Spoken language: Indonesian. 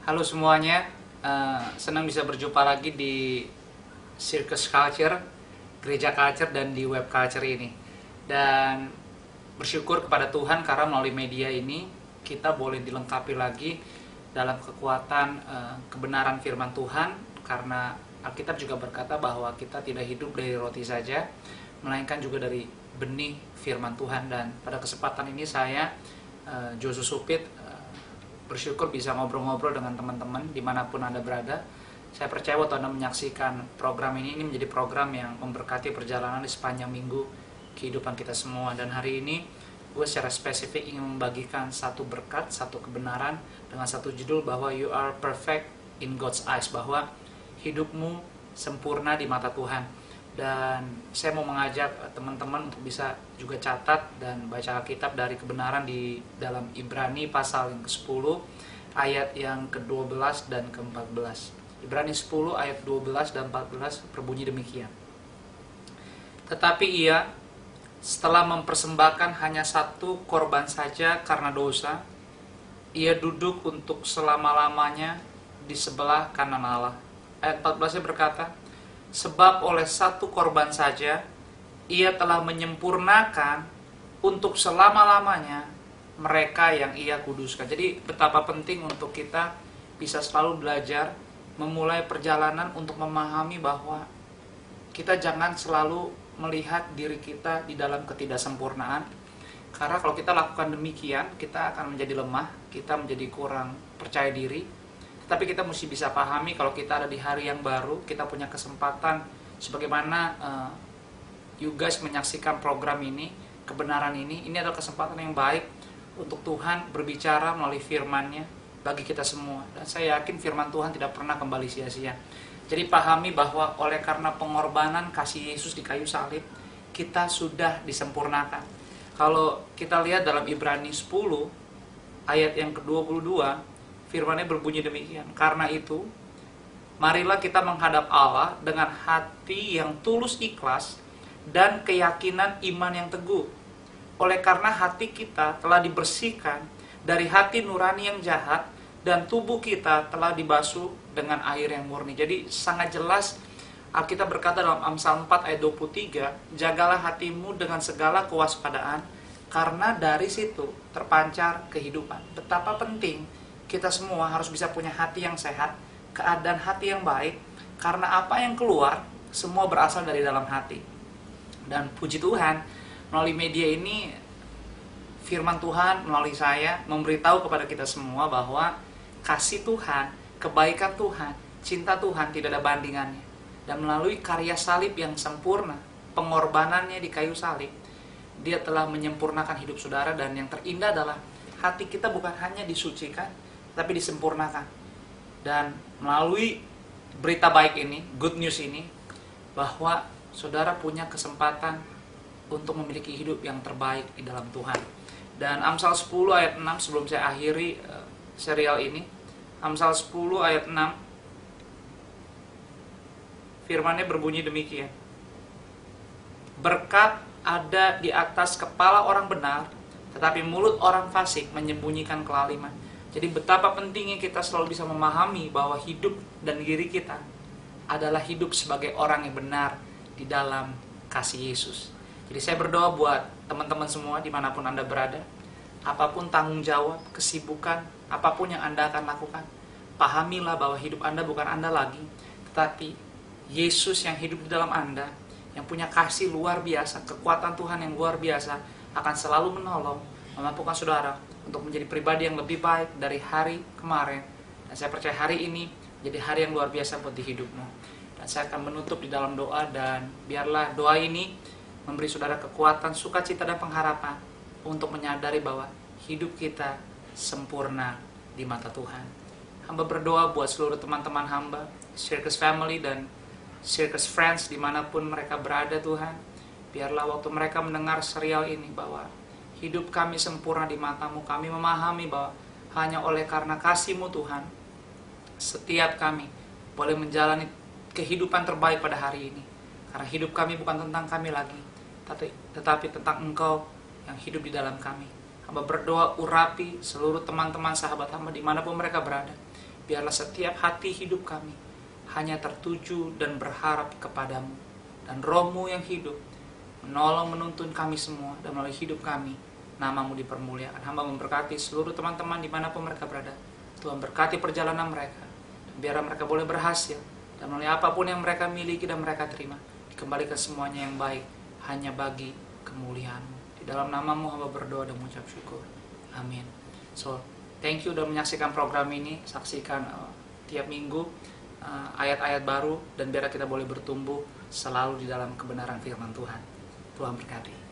Halo semuanya, senang bisa berjumpa lagi di Circus Culture, Gereja Culture dan di Web Culture ini. Dan bersyukur kepada Tuhan karena melalui media ini kita boleh dilengkapi lagi dalam kekuatan kebenaran firman Tuhan, karena Alkitab juga berkata bahwa kita tidak hidup dari roti saja, melainkan juga dari benih firman Tuhan. Dan pada kesempatan ini saya, Josu Supit, bersyukur bisa ngobrol-ngobrol dengan teman-teman dimanapun Anda berada. Saya percaya waktu Anda menyaksikan program ini menjadi program yang memberkati perjalanan di sepanjang minggu kehidupan kita semua. Dan hari ini gue secara spesifik ingin membagikan satu berkat, satu kebenaran dengan satu judul bahwa you are perfect in God's eyes, bahwa hidupmu sempurna di mata Tuhan. Dan saya mau mengajak teman-teman untuk bisa juga catat dan baca Alkitab dari kebenaran di dalam Ibrani pasal yang ke-10 ayat yang ke-12 dan ke-14. Ibrani 10 ayat 12 dan 14 berbunyi demikian. Tetapi ia setelah mempersembahkan hanya satu korban saja karena dosa, ia duduk untuk selama-lamanya di sebelah kanan Allah. Ayat 14 berkata, sebab oleh satu korban saja ia telah menyempurnakan untuk selama-lamanya mereka yang ia kuduskan. Jadi betapa penting untuk kita bisa selalu belajar memulai perjalanan untuk memahami bahwa kita jangan selalu melihat diri kita di dalam ketidaksempurnaan. Karena kalau kita lakukan demikian, kita akan menjadi lemah, kita menjadi kurang percaya diri. Tapi kita mesti bisa pahami kalau kita ada di hari yang baru, kita punya kesempatan sebagaimana you guys menyaksikan program ini, kebenaran ini adalah kesempatan yang baik untuk Tuhan berbicara melalui firman-Nya bagi kita semua. Dan saya yakin firman Tuhan tidak pernah kembali sia-sia. Jadi pahami bahwa oleh karena pengorbanan kasih Yesus di kayu salib, kita sudah disempurnakan. Kalau kita lihat dalam Ibrani 10 ayat yang ke-22, firman-Nya berbunyi demikian. Karena itu, marilah kita menghadap Allah dengan hati yang tulus ikhlas dan keyakinan iman yang teguh. Oleh karena hati kita telah dibersihkan dari hati nurani yang jahat dan tubuh kita telah dibasuh dengan air yang murni. Jadi sangat jelas Alkitab berkata dalam Amsal 4 ayat 23, jagalah hatimu dengan segala kewaspadaan karena dari situ terpancar kehidupan. Betapa penting kita semua harus bisa punya hati yang sehat, keadaan hati yang baik, karena apa yang keluar semua berasal dari dalam hati. Dan puji Tuhan, melalui media ini firman Tuhan melalui saya memberitahu kepada kita semua bahwa kasih Tuhan, kebaikan Tuhan, cinta Tuhan tidak ada bandingannya. Dan melalui karya salib yang sempurna, pengorbanannya di kayu salib, Dia telah menyempurnakan hidup saudara. Dan yang terindah adalah hati kita bukan hanya disucikan, tapi disempurnakan. Dan melalui berita baik ini, good news ini, bahwa saudara punya kesempatan untuk memiliki hidup yang terbaik di dalam Tuhan. Dan Amsal 10 ayat 6, sebelum saya akhiri serial ini, Amsal 10 ayat 6, firman-Nya berbunyi demikian. Berkat ada di atas kepala orang benar, tetapi mulut orang fasik menyembunyikan kelaliman. Jadi betapa pentingnya kita selalu bisa memahami bahwa hidup dan diri kita adalah hidup sebagai orang yang benar di dalam kasih Yesus. Jadi saya berdoa buat teman-teman semua dimanapun Anda berada, apapun tanggung jawab, kesibukan, apapun yang Anda akan lakukan, pahamilah bahwa hidup Anda bukan Anda lagi, tetapi Yesus yang hidup di dalam Anda, yang punya kasih luar biasa, kekuatan Tuhan yang luar biasa, akan selalu menolong, memampukan saudara untuk menjadi pribadi yang lebih baik dari hari kemarin. Dan saya percaya hari ini jadi hari yang luar biasa buat di hidupmu. Dan saya akan menutup di dalam doa, dan biarlah doa ini memberi saudara kekuatan, sukacita dan pengharapan untuk menyadari bahwa hidup kita sempurna di mata Tuhan. Hamba berdoa buat seluruh teman-teman hamba, Circus Family dan Circus Friends dimanapun mereka berada Tuhan. Biarlah waktu mereka mendengar serial ini bahwa hidup kami sempurna di mata-Mu. Kami memahami bahwa hanya oleh karena kasih-Mu Tuhan, setiap kami boleh menjalani kehidupan terbaik pada hari ini. Karena hidup kami bukan tentang kami lagi, tetapi tentang Engkau yang hidup di dalam kami. Hamba berdoa urapi seluruh teman-teman sahabat hamba dimanapun mereka berada. biarlah setiap hati hidup kami hanya tertuju dan berharap kepadamu, dan Roh-Mu yang hidup menolong menuntun kami semua, dan melalui hidup kami nama-Mu dipermuliakan. Hamba memberkati seluruh teman-teman dimanapun mereka berada. Tuhan berkati perjalanan mereka, dan biar mereka boleh berhasil, dan melalui apapun yang mereka miliki dan mereka terima, dikembalikan semuanya yang baik hanya bagi kemuliaan-Mu. Di dalam nama-Mu hamba berdoa dan mengucap syukur. Amin. So, thank you sudah menyaksikan program ini. Saksikan tiap minggu ayat-ayat baru, dan biar kita boleh bertumbuh selalu di dalam kebenaran firman Tuhan. Tuhan berkati.